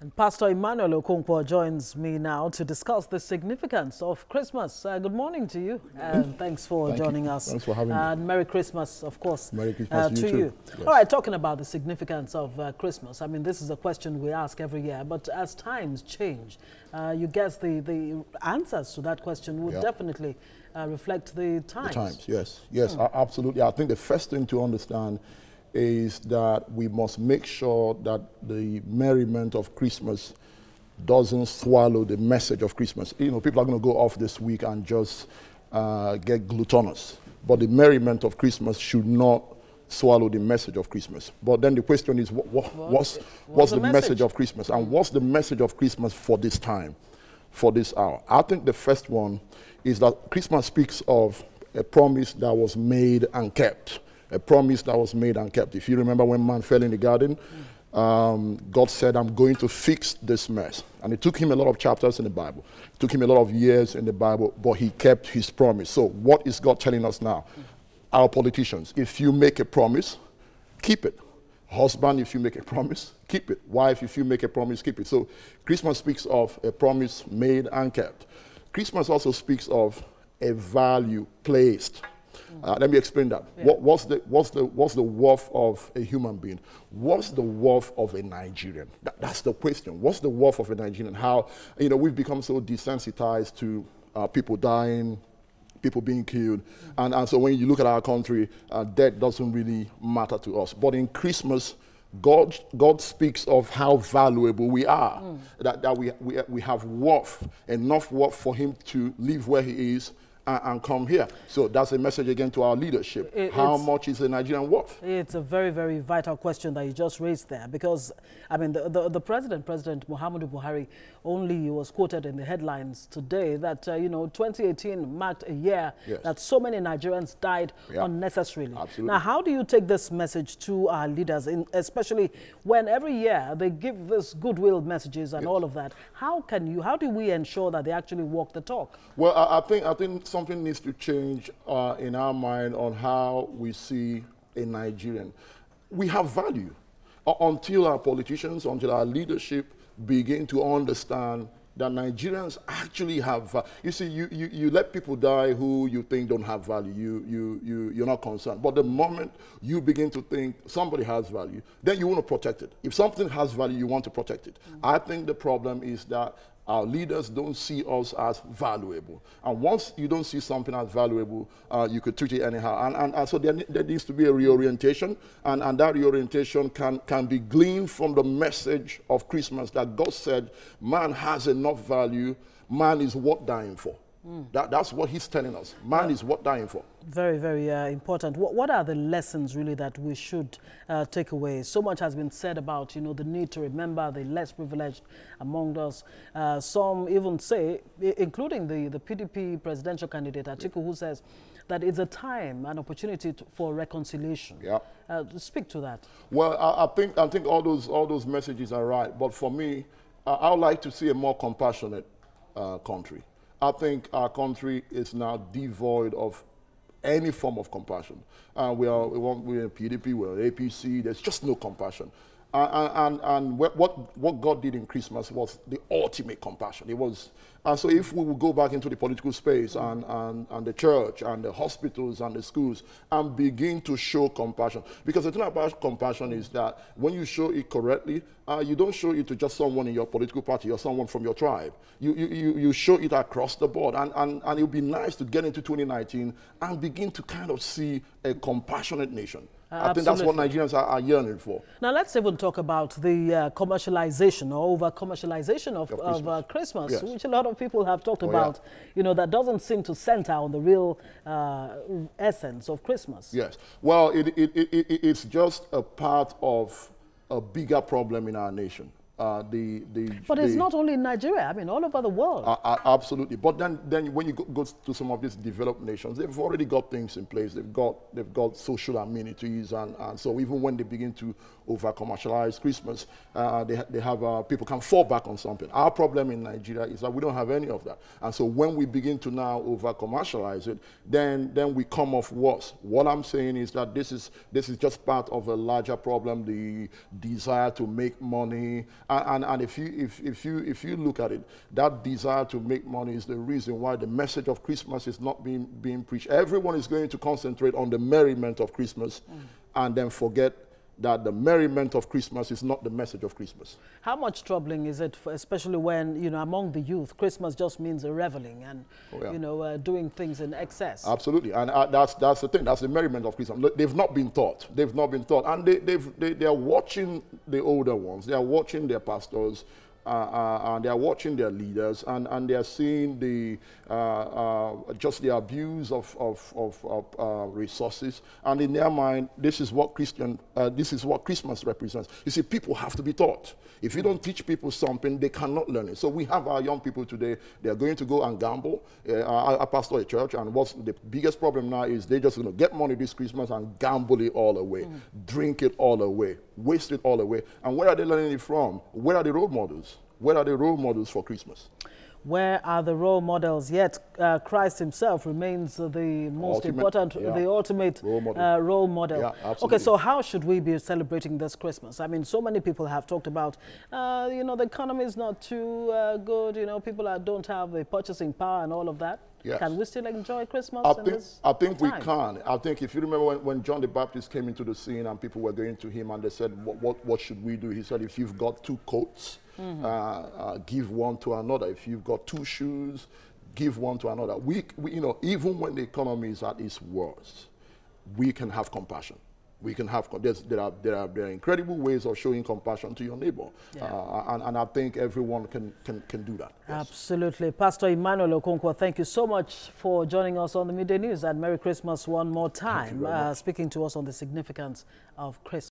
And Pastor Emmanuel Okonkwo joins me now to discuss the significance of Christmas. Good morning to you, and thanks for joining us. Thanks for having me. And Merry Christmas, of course, Merry Christmas to you. Yes. All right, talking about the significance of Christmas. I mean, this is a question we ask every year, but as times change, you guess the answers to that question would definitely reflect the times. The times, yes. Yes, absolutely. I think the first thing to understand is that we must make sure that the merriment of Christmas doesn't swallow the message of Christmas. You know, people are going to go off this week and just get gluttonous. But the merriment of Christmas should not swallow the message of Christmas. But then the question is, what's the message of Christmas? And what's the message of Christmas for this time, for this hour? I think the first one is that Christmas speaks of a promise that was made and kept. A promise that was made and kept. If you remember when man fell in the garden, God said, I'm going to fix this mess. And it took him a lot of chapters in the Bible. It took him a lot of years in the Bible, but he kept his promise. So what is God telling us now? Our politicians, if you make a promise, keep it. Husband, if you make a promise, keep it. Wife, if you make a promise, keep it. So Christmas speaks of a promise made and kept. Christmas also speaks of a value placed. Let me explain that. Yeah. What's the worth of a human being? What's the worth of a Nigerian? That's the question. What's the worth of a Nigerian? How, you know, we've become so desensitized to people dying, people being killed. And so when you look at our country, death doesn't really matter to us. But in Christmas, God speaks of how valuable we are, that we have worth, enough worth for him to live where he is and come here. So that's a message again to our leadership. How much is a Nigerian worth? It's a very, very vital question that you just raised there, because I mean the President Muhammadu Buhari only was quoted in the headlines today that you know, 2018 marked a year that so many Nigerians died unnecessarily. Absolutely. Now, how do you take this message to our leaders, especially when every year they give this goodwill messages and all of that? How do we ensure that they actually walk the talk? Well, I think something needs to change in our mind on how we see a Nigerian. We have value. Until our politicians, until our leadership begin to understand that Nigerians actually have, you see, you let people die who you think don't have value, you're not concerned. But the moment you begin to think somebody has value, then you want to protect it. If something has value, you want to protect it. I think the problem is that our leaders don't see us as valuable. And once you don't see something as valuable, you could treat it anyhow. And so there needs to be a reorientation, and that reorientation can be gleaned from the message of Christmas that God said, man has enough value, man is worth dying for. That's what he's telling us. Man is worth dying for. Very, very important. What are the lessons really that we should take away? So much has been said about, you know, the need to remember the less privileged among us. Some even say, including the PDP presidential candidate Atiku, who says that it's a time, an opportunity for reconciliation. Speak to that. Well, I think all those messages are right. But for me, I would like to see a more compassionate country. I think our country is now devoid of any form of compassion. We're in PDP, we're in APC, there's just no compassion. And what God did in Christmas was the ultimate compassion. It was, so if we will go back into the political space and the church and the hospitals and the schools and begin to show compassion, because the thing about compassion is that when you show it correctly, you don't show it to just someone in your political party or someone from your tribe. You show it across the board, and it would be nice to get into 2019 and begin to kind of see a compassionate nation. I think that's what Nigerians are yearning for. Now let's even talk about the commercialization or over-commercialization of Christmas, which a lot of people have talked about, you know, that doesn't seem to center on the real essence of Christmas. Yes. Well, it's just a part of a bigger problem in our nation. But it's not only in Nigeria, I mean, all over the world. Absolutely. But then when you go to some of these developed nations, they've already got things in place. They've got social amenities, and so even when they begin to over-commercialize Christmas, they have people can fall back on something. Our problem in Nigeria is that we don't have any of that. And so when we begin to now over-commercialize it, then we come off worse. What I'm saying is that this is just part of a larger problem, the desire to make money And if you look at it, that desire to make money is the reason why the message of Christmas is not being preached. Everyone is going to concentrate on the merriment of Christmas and then forget that the merriment of Christmas is not the message of Christmas. How much troubling is it, especially when, you know, among the youth, Christmas just means a reveling and, you know, doing things in excess? Absolutely, and that's the thing. That's the merriment of Christmas. Look, they've not been taught. They've not been taught, and they are watching the older ones. They are watching their pastors. And they are watching their leaders, and they are seeing just the abuse of resources, and in their mind, this is what Christmas represents. You see, people have to be taught. If you don't teach people something, they cannot learn it. So we have our young people today. They are going to go and gamble. I pastor a church, and what's the biggest problem now is they're just going to get money this Christmas and gamble it all away, drink it all away, waste it all away. And where are they learning it from? Where are the role models? Where are the role models for Christmas? Where are the role models? Yet Christ himself remains the most important, the ultimate role model. Yeah, absolutely. Okay, so how should we be celebrating this Christmas? I mean, so many people have talked about, you know, the economy is not too good, you know, people don't have the purchasing power and all of that. Yes. Can we still enjoy Christmas I think we can. I think if you remember when John the Baptist came into the scene and people were going to him and they said, what should we do? He said, if you've got 2 coats, give one to another. If you've got 2 shoes, give one to another. We you know, even when the economy is at its worst, we can have compassion. We can have, there are incredible ways of showing compassion to your neighbor. And I think everyone can do that. Yes. Absolutely. Pastor Emmanuel Okonkwo, thank you so much for joining us on the Midday News, and Merry Christmas one more time, speaking to us on the significance of Christmas.